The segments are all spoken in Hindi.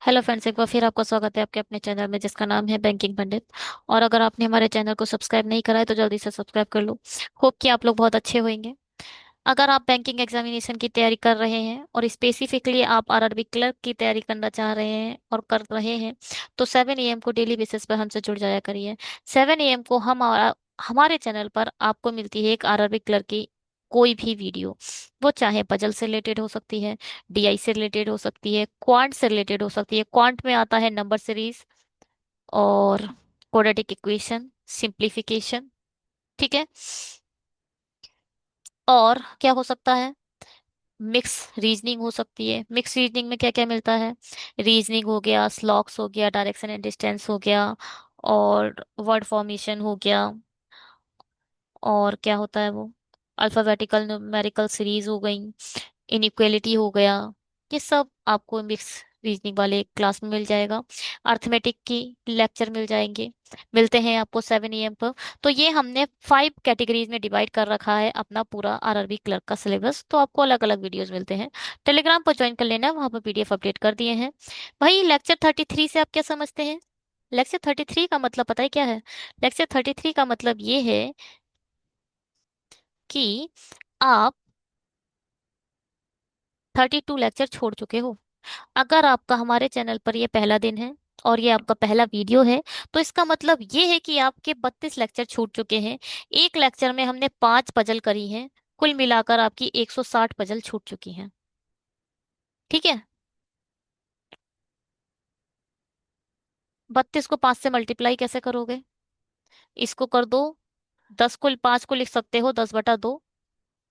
हेलो फ्रेंड्स, एक बार फिर आपका स्वागत है आपके अपने चैनल में जिसका नाम है बैंकिंग पंडित। और अगर आपने हमारे चैनल को सब्सक्राइब नहीं करा है तो जल्दी से सब्सक्राइब कर लो। होप कि आप लोग बहुत अच्छे होंगे। अगर आप बैंकिंग एग्जामिनेशन की तैयारी कर रहे हैं और स्पेसिफिकली आप आरआरबी क्लर्क की तैयारी करना चाह रहे हैं और कर रहे हैं, तो 7 AM को डेली बेसिस पर हमसे जुड़ जाया करिए। 7 AM को हमारे चैनल पर आपको मिलती है एक आरआरबी क्लर्क की कोई भी वीडियो। वो चाहे पजल से रिलेटेड हो सकती है, डीआई से रिलेटेड हो सकती है, क्वांट से रिलेटेड हो सकती है। क्वांट में आता है नंबर सीरीज और क्वाड्रेटिक इक्वेशन, सिंप्लीफिकेशन। ठीक है। और क्या हो सकता है? मिक्स रीजनिंग हो सकती है। मिक्स रीजनिंग में क्या क्या मिलता है? रीजनिंग हो गया, स्लॉक्स हो गया, डायरेक्शन एंड डिस्टेंस हो गया, और वर्ड फॉर्मेशन हो गया। और क्या होता है वो? अल्फाबेटिकल न्यूमेरिकल सीरीज हो गई, इनइक्वालिटी हो गया। ये सब आपको मिक्स रीजनिंग वाले क्लास में मिल जाएगा। अर्थमेटिक की लेक्चर मिल जाएंगे। मिलते हैं आपको 7 AM पर। तो ये हमने 5 कैटेगरीज में डिवाइड कर रखा है अपना पूरा आरआरबी क्लर्क का सिलेबस। तो आपको अलग अलग वीडियोस मिलते हैं। टेलीग्राम पर ज्वाइन कर लेना, वहां पर पीडीएफ अपडेट कर दिए हैं। भाई, लेक्चर 33 से आप क्या समझते हैं? लेक्चर 33 का मतलब पता है क्या है? लेक्चर 33 का मतलब ये है कि आप 32 लेक्चर छोड़ चुके हो। अगर आपका हमारे चैनल पर ये पहला दिन है और ये आपका पहला वीडियो है, तो इसका मतलब ये है कि आपके 32 लेक्चर छूट चुके हैं। एक लेक्चर में हमने 5 पजल करी हैं। कुल मिलाकर आपकी 160 पजल छूट चुकी हैं। ठीक है। 32 को 5 से मल्टीप्लाई कैसे करोगे? इसको कर दो। 10 को 5 को लिख सकते हो 10/2।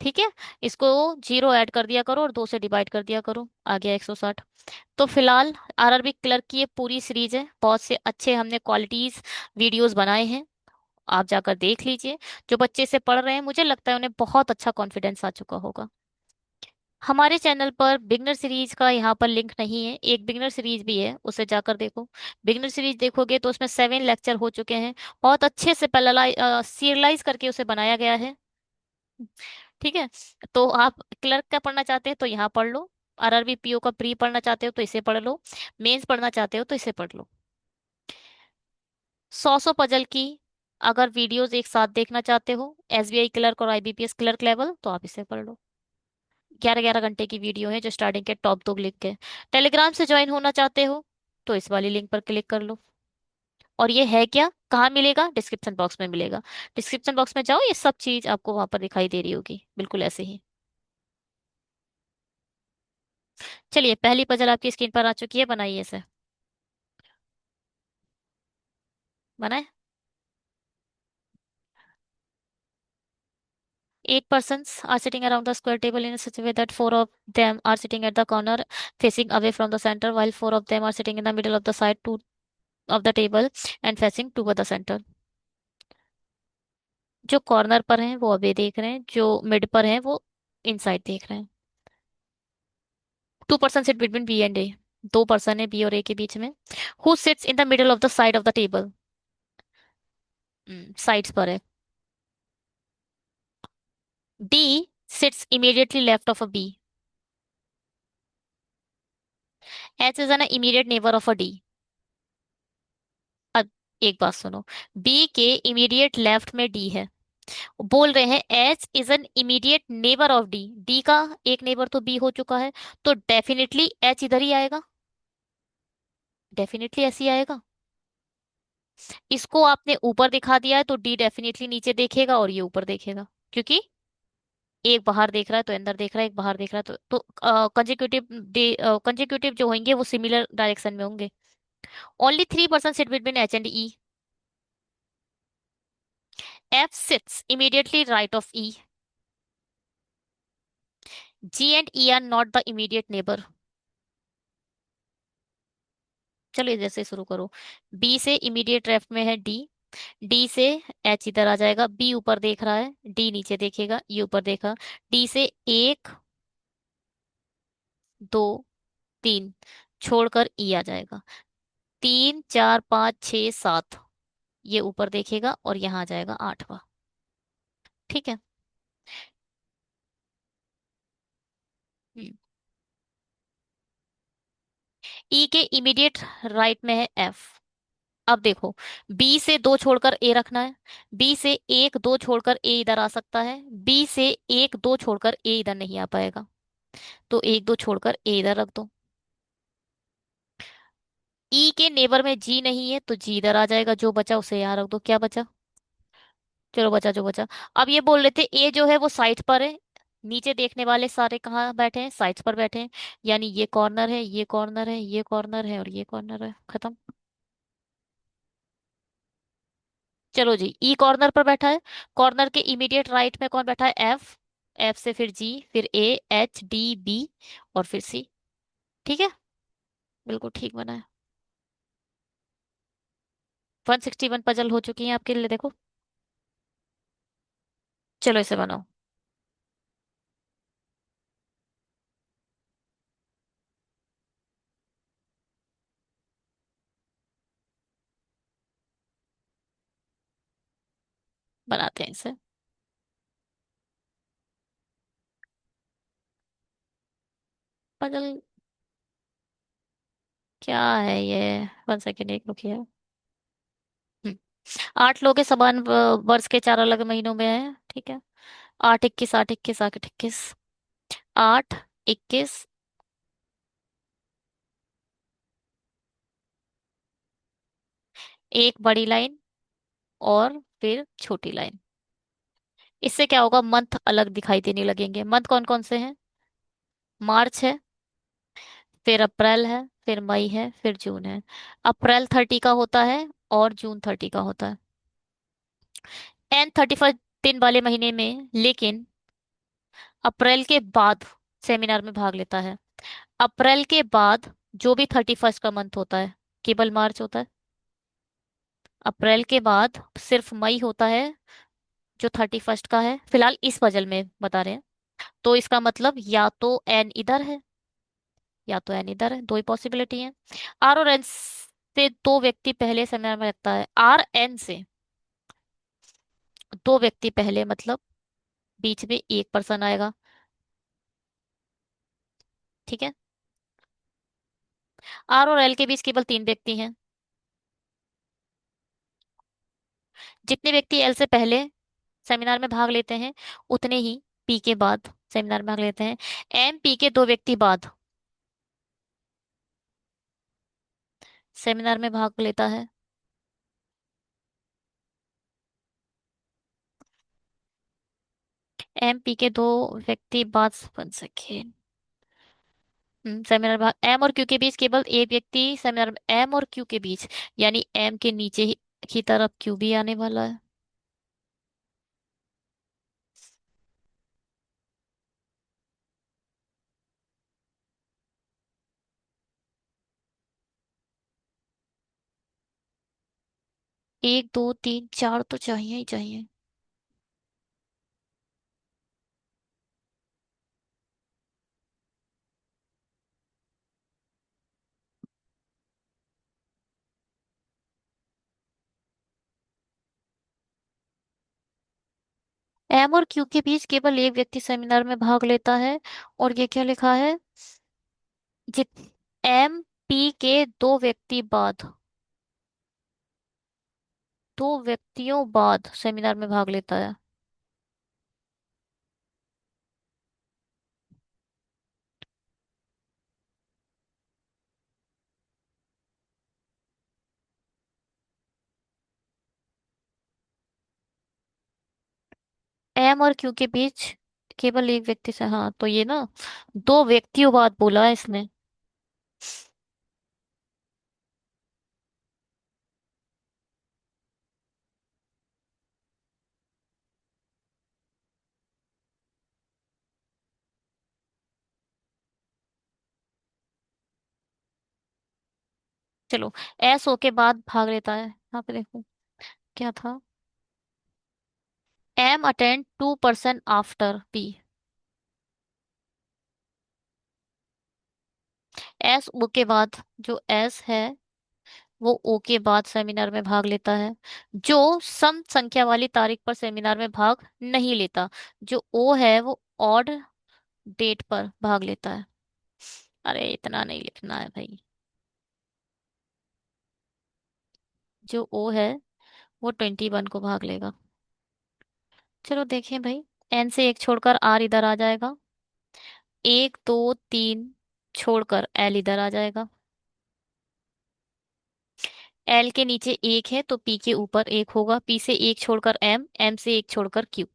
ठीक है। इसको जीरो ऐड कर दिया करो और 2 से डिवाइड कर दिया करो, आ गया 160। तो फिलहाल आरआरबी क्लर्क की ये पूरी सीरीज है। बहुत से अच्छे हमने क्वालिटीज वीडियोस बनाए हैं। आप जाकर देख लीजिए। जो बच्चे से पढ़ रहे हैं, मुझे लगता है उन्हें बहुत अच्छा कॉन्फिडेंस आ चुका होगा। हमारे चैनल पर बिगनर सीरीज का यहाँ पर लिंक नहीं है। एक बिगनर सीरीज भी है, उसे जाकर देखो। बिगनर सीरीज देखोगे तो उसमें 7 लेक्चर हो चुके हैं। बहुत अच्छे से सीरियलाइज करके उसे बनाया गया है। ठीक है। तो आप क्लर्क का पढ़ना चाहते हैं तो यहाँ पढ़ लो। आरआरबी पीओ का प्री पढ़ना चाहते हो तो इसे पढ़ लो। मेंस पढ़ना चाहते हो तो इसे पढ़ लो। 100 पजल की अगर वीडियोस एक साथ देखना चाहते हो, एसबीआई क्लर्क और आईबीपीएस क्लर्क लेवल, तो आप इसे पढ़ लो। 11-11 घंटे की वीडियो है जो स्टार्टिंग के टॉप 2 लिख के। टेलीग्राम से ज्वाइन होना चाहते हो तो इस वाली लिंक पर क्लिक कर लो। और ये है क्या, कहाँ मिलेगा? डिस्क्रिप्शन बॉक्स में मिलेगा। डिस्क्रिप्शन बॉक्स में जाओ, ये सब चीज आपको वहां पर दिखाई दे रही होगी, बिल्कुल ऐसे ही। चलिए, पहली पजल आपकी स्क्रीन पर आ चुकी है, बनाइए इसे। बनाए। 8 persons are sitting around the square table in such a way that 4 of them are sitting at the corner facing away from the center, while 4 of them are sitting in the middle of the side two of the table and facing toward the center. जो कॉर्नर पर हैं वो अवे देख रहे हैं, जो मिड पर हैं वो इनसाइड देख रहे हैं। 2 person sit between B and A. 2 person है बी और ए के बीच में। Who sits in the middle of the side of the table? Sides पर है। D sits immediately left of a B. H is an immediate neighbour of a D. अब एक बात सुनो। बी के इमीडिएट लेफ्ट में डी है। बोल रहे हैं H is an immediate neighbour of D. D का एक नेबर तो बी हो चुका है, तो डेफिनेटली एच इधर ही आएगा। डेफिनेटली ऐसे ही आएगा। इसको आपने ऊपर दिखा दिया है तो डी डेफिनेटली नीचे देखेगा और ये ऊपर देखेगा, क्योंकि एक बाहर देख रहा है तो अंदर देख रहा है, एक बाहर देख रहा है तो कंजिक्यूटिव कंजिक्यूटिव जो होंगे वो सिमिलर डायरेक्शन में होंगे। Only 3 person sit between H and E. F sits immediately right of E. G and E are not the immediate neighbour. चलो इधर से शुरू करो। बी से इमीडिएट लेफ्ट में है डी। डी से एच इधर आ जाएगा, बी ऊपर देख रहा है, डी नीचे देखेगा, ये ऊपर देखा। डी से 1, 2, 3 छोड़कर ई आ जाएगा। 3, 4, 5, 6, 7 ये ऊपर देखेगा और यहाँ आ जाएगा 8वां। ठीक है। हम्म। ई के इमीडिएट राइट में है एफ। अब देखो, बी से दो छोड़कर ए रखना है, बी से एक दो छोड़कर ए इधर आ सकता है, बी से एक दो छोड़कर ए इधर नहीं आ पाएगा, तो एक दो छोड़कर ए इधर रख दो। ई के नेबर में जी नहीं है तो जी इधर आ जाएगा, जो बचा उसे यहाँ रख दो। क्या बचा? चलो बचा जो बचा। अब ये बोल रहे थे ए जो है वो साइड पर है, नीचे देखने वाले सारे कहाँ बैठे हैं? साइड्स पर बैठे हैं। यानी ये कॉर्नर है, ये कॉर्नर है, ये कॉर्नर है और ये कॉर्नर है, खत्म। चलो जी, ई कॉर्नर पर बैठा है, कॉर्नर के इमीडिएट राइट में कौन बैठा है? एफ। एफ से फिर जी, फिर ए, एच, डी, बी और फिर सी। ठीक है, बिल्कुल ठीक बना है। 161 पजल हो चुकी है आपके लिए, देखो। चलो इसे बनाओ। बनाते हैं इसे। पजल क्या है ये? 1 सेकेंड, एक रुकिए। हम्म, 8 लोग हैं, समान वर्ष के 4 अलग महीनों में है, ठीक है। 8 21, 8 21, 8 21, 8 21। एक बड़ी लाइन और फिर छोटी लाइन। इससे क्या होगा? मंथ अलग दिखाई देने लगेंगे। मंथ कौन कौन से हैं? मार्च है, फिर अप्रैल है, फिर मई है, फिर जून है। अप्रैल 30 का होता है और जून 30 का होता है। एन 31 दिन वाले महीने में, लेकिन अप्रैल के बाद सेमिनार में भाग लेता है। अप्रैल के बाद जो भी 31 का मंथ होता है, केवल मार्च होता है। अप्रैल के बाद सिर्फ मई होता है, जो 31 का है, फिलहाल इस पजल में बता रहे हैं। तो इसका मतलब या तो एन इधर है या तो एन इधर है, दो ही पॉसिबिलिटी है। आर और एन से दो व्यक्ति पहले सेमिनार में लगता है। आर एन से दो व्यक्ति पहले मतलब बीच में एक पर्सन आएगा, ठीक है। आर और एल के बीच केवल 3 व्यक्ति हैं। जितने व्यक्ति एल से पहले सेमिनार में भाग लेते हैं उतने ही पी के बाद सेमिनार में भाग लेते हैं। एम पी के 2 व्यक्ति बाद सेमिनार में भाग लेता है। एम पी के 2 व्यक्ति बाद, बन सके। सेमिनार भाग एम और क्यू के बीच केवल एक व्यक्ति सेमिनार में, एम और क्यू के बीच, यानी एम के नीचे ही की तरफ क्यू भी आने वाला है। 1 2 3 4 तो चाहिए ही चाहिए। एम और क्यू के बीच केवल एक व्यक्ति सेमिनार में भाग लेता है। और ये क्या लिखा है? जित एम पी के 2 व्यक्ति बाद, 2 व्यक्तियों बाद सेमिनार में भाग लेता है। एम और क्यू के बीच केवल एक व्यक्ति से, हाँ तो ये ना 2 व्यक्तियों बाद बोला है इसने। चलो, एस ओ के बाद भाग लेता है, यहाँ पे देखो क्या था। M attend 2% after P. S O के बाद जो एस है वो ओ के बाद सेमिनार में भाग लेता है, जो सम संख्या वाली तारीख पर सेमिनार में भाग नहीं लेता। जो ओ है वो ऑड डेट पर भाग लेता है। अरे इतना नहीं लिखना है भाई। जो ओ है वो 21 को भाग लेगा। चलो देखें भाई। एन से एक छोड़कर आर इधर आ जाएगा। एक दो तीन छोड़कर एल इधर आ जाएगा। एल के नीचे एक है तो पी के ऊपर एक होगा। पी से एक छोड़कर एम, एम से एक छोड़कर क्यू।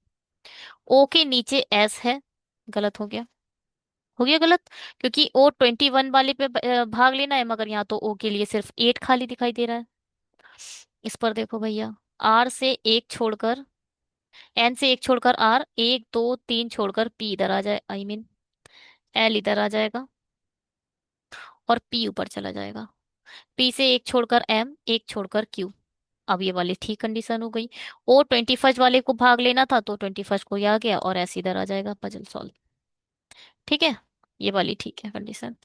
ओ के नीचे एस है। गलत हो गया। हो गया गलत। क्योंकि ओ 21 वाले पे भाग लेना है, मगर यहाँ तो ओ के लिए सिर्फ 8 खाली दिखाई दे रहा है। इस पर देखो भैया। आर से एक छोड़कर, एन से एक छोड़कर आर, एक दो तीन छोड़कर पी इधर आ जाए, आई मीन एल इधर आ जाएगा और पी ऊपर चला जाएगा। पी से एक छोड़कर एम, एक छोड़कर क्यू। अब ये वाली ठीक कंडीशन हो गई। ओ 21 वाले को भाग लेना था तो 21 को ये आ गया और ऐसे इधर आ जाएगा, पजल सॉल्व। ठीक है। ये वाली ठीक है कंडीशन।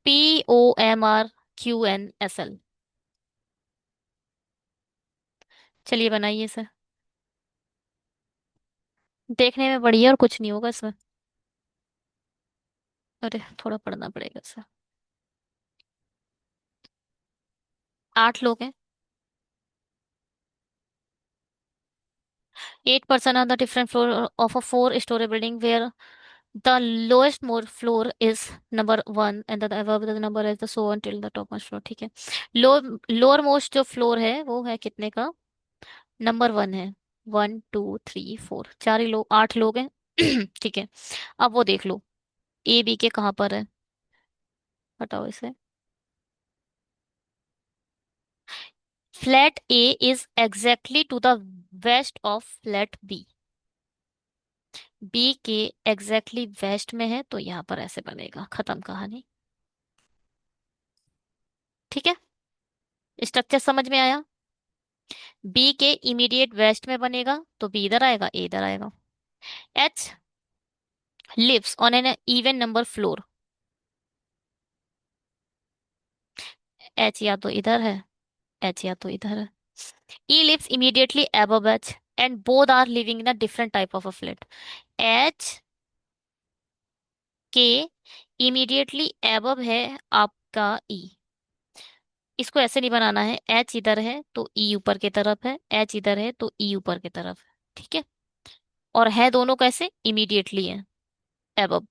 POMRQNSL। चलिए बनाइए इसे। देखने में बढ़िया और कुछ नहीं होगा इसमें। अरे थोड़ा पढ़ना पड़ेगा इसे। 8 लोग हैं। 8 person on the different floor of a four-story building where the lowest more floor is number one and the above the number is the so on till the topmost floor। ठीक है। लो लोअर मोस्ट जो फ्लोर है वो है कितने का? नंबर वन है। 1 2 3 4, चार ही लोग, 8 लोग हैं। ठीक है। अब वो देख लो ए बी के कहाँ पर है। हटाओ इसे। Flat A is exactly to the west of flat B. B के एग्जैक्टली वेस्ट में है तो यहाँ पर ऐसे बनेगा, खत्म कहानी। ठीक है। स्ट्रक्चर समझ में आया? बी के इमीडिएट वेस्ट में बनेगा तो बी इधर आएगा, ए इधर आएगा। H lives on an even number floor. H या तो इधर है, एच या तो इधर है। E lives immediately above H and both are living in a different type of a flat. H के इमीडिएटली above है आपका ई। इसको ऐसे नहीं बनाना है, एच इधर है तो ई ऊपर की तरफ है, एच इधर है तो ई ऊपर की तरफ है। ठीक है। और है दोनों कैसे? इमीडिएटली है, above।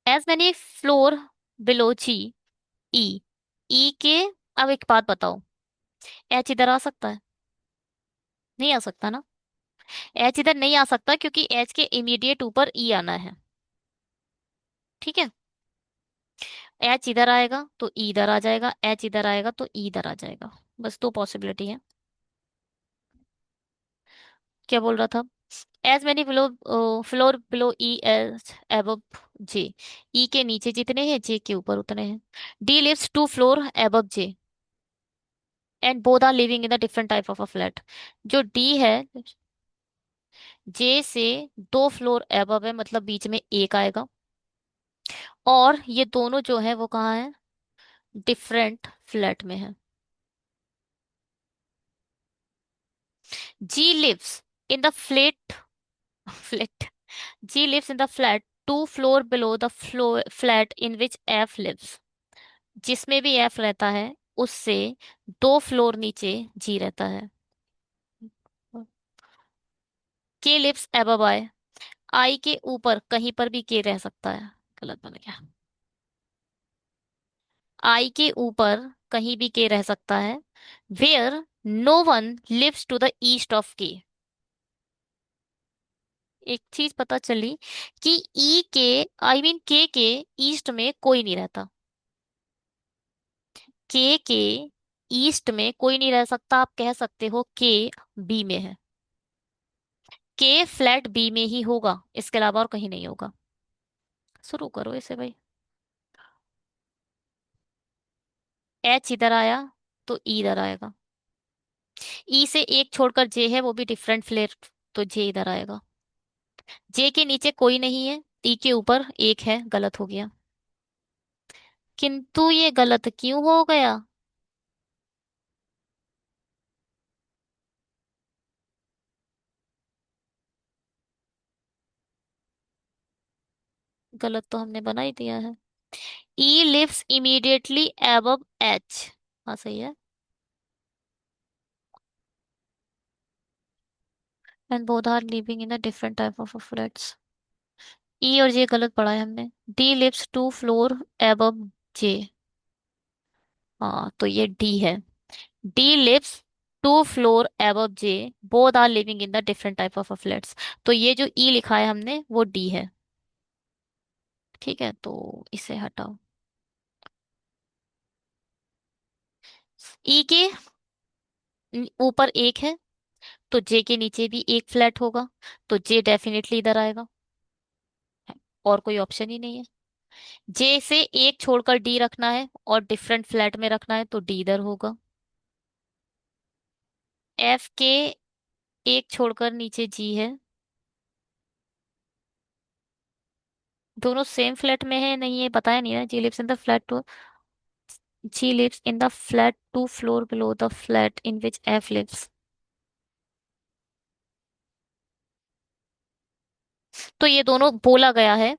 As many floor below G, E. E के, अब एक बात बताओ, एच इधर आ सकता है? नहीं आ सकता ना। एच इधर नहीं आ सकता क्योंकि एच के इमीडिएट ऊपर ई आना है। ठीक है। एच इधर आएगा तो ई इधर आ जाएगा, एच इधर आएगा तो ई इधर आ जाएगा। बस दो पॉसिबिलिटी है। क्या बोल रहा था? As many below floor below E as above J. E के नीचे जितने हैं जे के ऊपर उतने हैं। D lives 2 floor above J and both are living in the different type of a flat. जो डी है जे से 2 फ्लोर एबव है, मतलब बीच में एक आएगा। और ये दोनों जो है वो कहाँ है? डिफरेंट फ्लैट में है। G lives in the flat flat G lives in the flat 2 floor below the flat in which F lives. जिसमें भी एफ रहता है उससे 2 फ्लोर नीचे जी रहता है। के लिव्स एबव आई। आई के ऊपर कहीं पर भी के रह सकता है। गलत बन गया। आई के ऊपर कहीं भी के रह सकता है। Where no one lives to the east of K. एक चीज पता चली कि ई के, आई मीन के ईस्ट में कोई नहीं रहता। के ईस्ट में कोई नहीं रह सकता। आप कह सकते हो के बी में है। के फ्लैट बी में ही होगा, इसके अलावा और कहीं नहीं होगा। शुरू करो इसे भाई। एच इधर आया तो ई इधर आएगा। ई से एक छोड़कर जे है, वो भी डिफरेंट फ्लैट, तो जे इधर आएगा। जे के नीचे कोई नहीं है, ई के ऊपर एक है, गलत हो गया। किंतु ये गलत क्यों हो गया? गलत तो हमने बना ही दिया है। E lives immediately above H. हाँ सही है। And both are living in a different type of flats. E और जे गलत पढ़ा है हमने। D lives two floor above J. हाँ तो ये डी है। D lives two floor above J, both are living in the different type of flats. तो ये जो ई लिखा है हमने वो डी है। ठीक है तो इसे हटाओ। ई के ऊपर एक है, तो जे के नीचे भी एक फ्लैट होगा, तो जे डेफिनेटली इधर आएगा। और कोई ऑप्शन ही नहीं है। जे से एक छोड़कर डी रखना है और डिफरेंट फ्लैट में रखना है, तो डी इधर होगा। एफ के एक छोड़कर नीचे जी है। दोनों सेम फ्लैट में है नहीं, ये बताया नहीं ना। G lives in the flat two, G lives in the flat two floor below the flat in which F lives. तो ये दोनों बोला गया है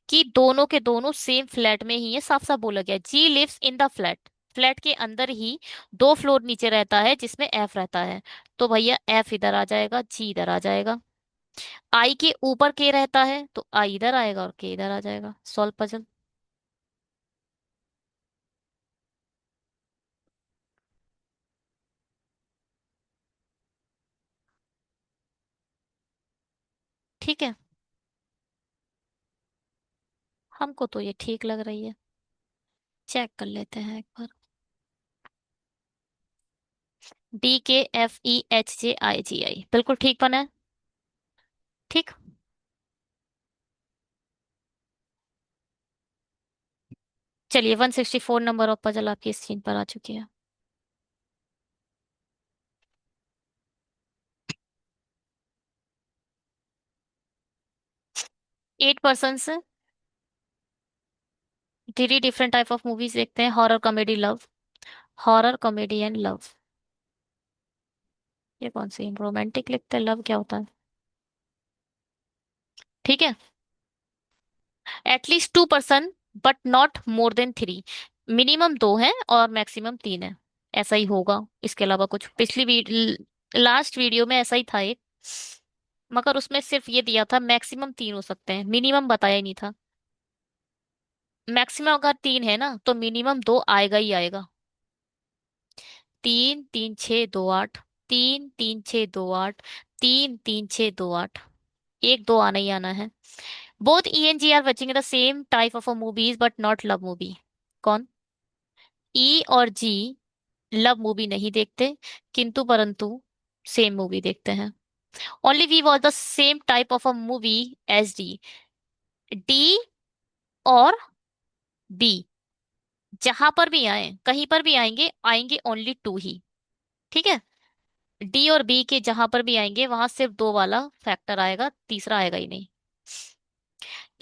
कि दोनों के दोनों सेम फ्लैट में ही है, साफ साफ बोला गया है। G lives in the flat, flat के अंदर ही दो फ्लोर नीचे रहता है जिसमें एफ रहता है। तो भैया एफ इधर आ जाएगा, जी इधर आ जाएगा। आई के ऊपर के रहता है तो आई इधर आएगा और के इधर आ जाएगा। Solve puzzle. ठीक है, हमको तो ये ठीक लग रही है। चेक कर लेते हैं एक बार। DKFEHJIGI बिल्कुल ठीक बना है। ठीक। चलिए 164 नंबर ऑफ पजल आपकी स्क्रीन पर आ चुकी है। 8 पर्सन से three different type of movies देखते हैं। Horror comedy love. Horror comedy and love. ये कौन सी रोमांटिक लिखते हैं, लव क्या होता है। ठीक है। At least 2 person but not more than 3। Minimum दो है और मैक्सिमम तीन है। ऐसा ही होगा, इसके अलावा कुछ लास्ट वीडियो में ऐसा ही था एक, मगर उसमें सिर्फ ये दिया था मैक्सिमम तीन हो सकते हैं, मिनिमम बताया ही नहीं था। मैक्सिमम अगर तीन है ना तो मिनिमम दो आएगा ही आएगा। तीन तीन छः दो आठ। तीन तीन छः दो आठ। तीन तीन छः दो आठ। एक दो आना ही आना है। Both E and G are watching the same type of a movies but not love movie. कौन। ई और जी लव मूवी नहीं देखते, किंतु परंतु सेम मूवी देखते हैं। Only V watch the same type of a movie as D. D और बी जहां पर भी आए, कहीं पर भी आएंगे, आएंगे ओनली टू ही। ठीक है। डी और बी के जहां पर भी आएंगे वहां सिर्फ दो वाला फैक्टर आएगा, तीसरा आएगा ही नहीं।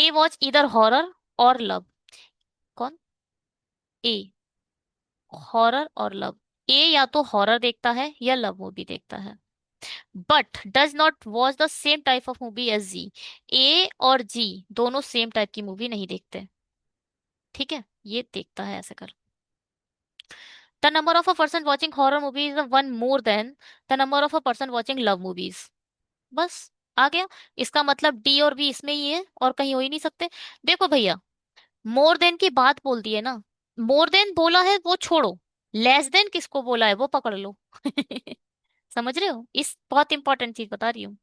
ए वॉच इधर हॉरर और लव। कौन। ए हॉरर और लव। ए या तो हॉरर देखता है या लव मूवी देखता है, but does not watch the same type of movie as G. A और जी दोनों सेम टाइप की मूवी नहीं देखते। ठीक है, ये देखता है ऐसे कर। The number of a person watching horror movies one more than the number of a person watching love movies. बस आ गया। इसका मतलब डी और बी इसमें ही है और कहीं हो ही नहीं सकते। देखो भैया, मोर देन की बात बोल दी है ना, मोर देन बोला है वो छोड़ो, लेस देन किसको बोला है वो पकड़ लो। समझ रहे हो, इस बहुत इंपॉर्टेंट चीज बता रही हूँ।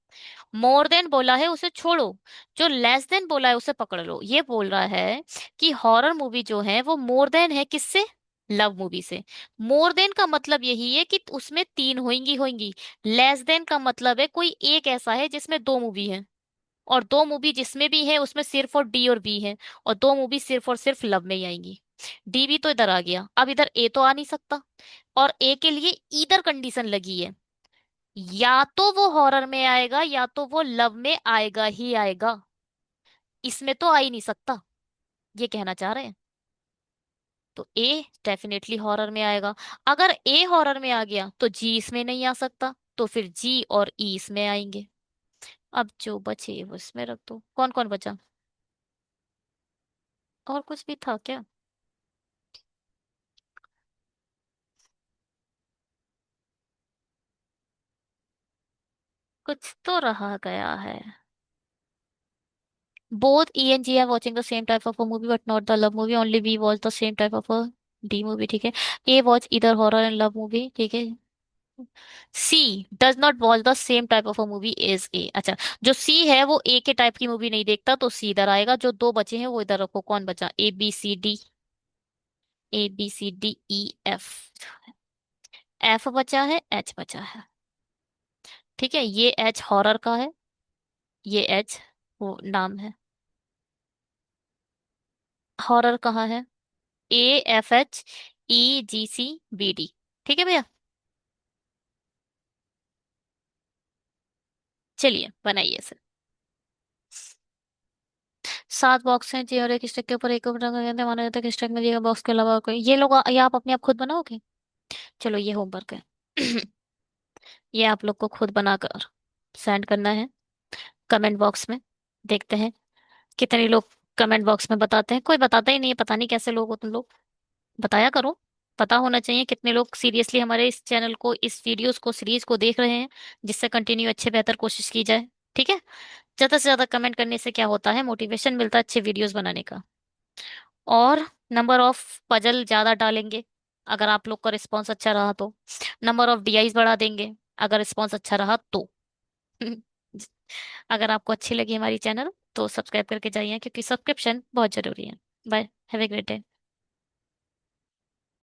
मोर देन बोला है उसे छोड़ो, जो लेस देन बोला है उसे पकड़ लो। ये बोल रहा है कि हॉरर मूवी जो है वो मोर देन है किससे, लव मूवी से। मोर देन का मतलब यही है कि उसमें तीन होंगी होंगी। लेस देन का मतलब है कोई एक ऐसा है जिसमें दो मूवी है, और दो मूवी जिसमें भी है उसमें सिर्फ और डी और बी है, और दो मूवी सिर्फ और सिर्फ लव में ही आएंगी। डी भी तो इधर आ गया, अब इधर ए तो आ नहीं सकता। और ए के लिए इधर कंडीशन लगी है, या तो वो हॉरर में आएगा या तो वो लव में आएगा ही आएगा, इसमें तो आ ही नहीं सकता, ये कहना चाह रहे हैं। तो ए डेफिनेटली हॉरर में आएगा। अगर ए हॉरर में आ गया तो जी इसमें नहीं आ सकता, तो फिर जी और ई इसमें आएंगे। अब जो बचे वो इसमें रख दो। कौन कौन बचा। और कुछ भी था क्या? कुछ तो रहा गया है। Both E and G are watching the same type of a movie but not the love movie. Only B watch the same type of a D movie. ठीक है। A watch either horror and love movie. ठीक है। C does not watch the same type of a movie as A। अच्छा, जो C है वो A के टाइप की मूवी नहीं देखता, तो C इधर आएगा। जो दो बचे हैं वो इधर रखो। कौन बचा? A B C D। A B C D E F। F बचा है, H बचा है। ठीक है, ये H हॉरर का है, ये H वो नाम है। हॉरर कहाँ है? AFHEGCBD। ठीक है भैया। चलिए बनाइए सर। 7 बॉक्स हैं जी, और एक स्टैक के ऊपर एक ऊपर रखा गया था। माना जाता है कि स्टैक में दिए बॉक्स के अलावा और कोई, ये लोग ये आप अपने आप खुद बनाओगे? चलो ये होमवर्क है। ये आप लोग को खुद बनाकर सेंड करना है कमेंट बॉक्स में। देखते हैं कितने लोग कमेंट बॉक्स में बताते हैं। कोई बताता ही नहीं है, पता नहीं कैसे लोग हो तुम लोग। बताया करो। पता होना चाहिए कितने लोग सीरियसली हमारे इस चैनल को, इस वीडियोस को, सीरीज को देख रहे हैं, जिससे कंटिन्यू अच्छे बेहतर कोशिश की जाए। ठीक है। ज्यादा से ज्यादा कमेंट करने से क्या होता है, मोटिवेशन मिलता है अच्छे वीडियोस बनाने का। और नंबर ऑफ पजल ज्यादा डालेंगे अगर आप लोग का रिस्पॉन्स अच्छा रहा तो। नंबर ऑफ डीआईज बढ़ा देंगे अगर रिस्पॉन्स अच्छा रहा तो। अगर आपको अच्छी लगी हमारी चैनल तो सब्सक्राइब करके जाइए, क्योंकि सब्सक्रिप्शन बहुत जरूरी है। Bye, have a great day.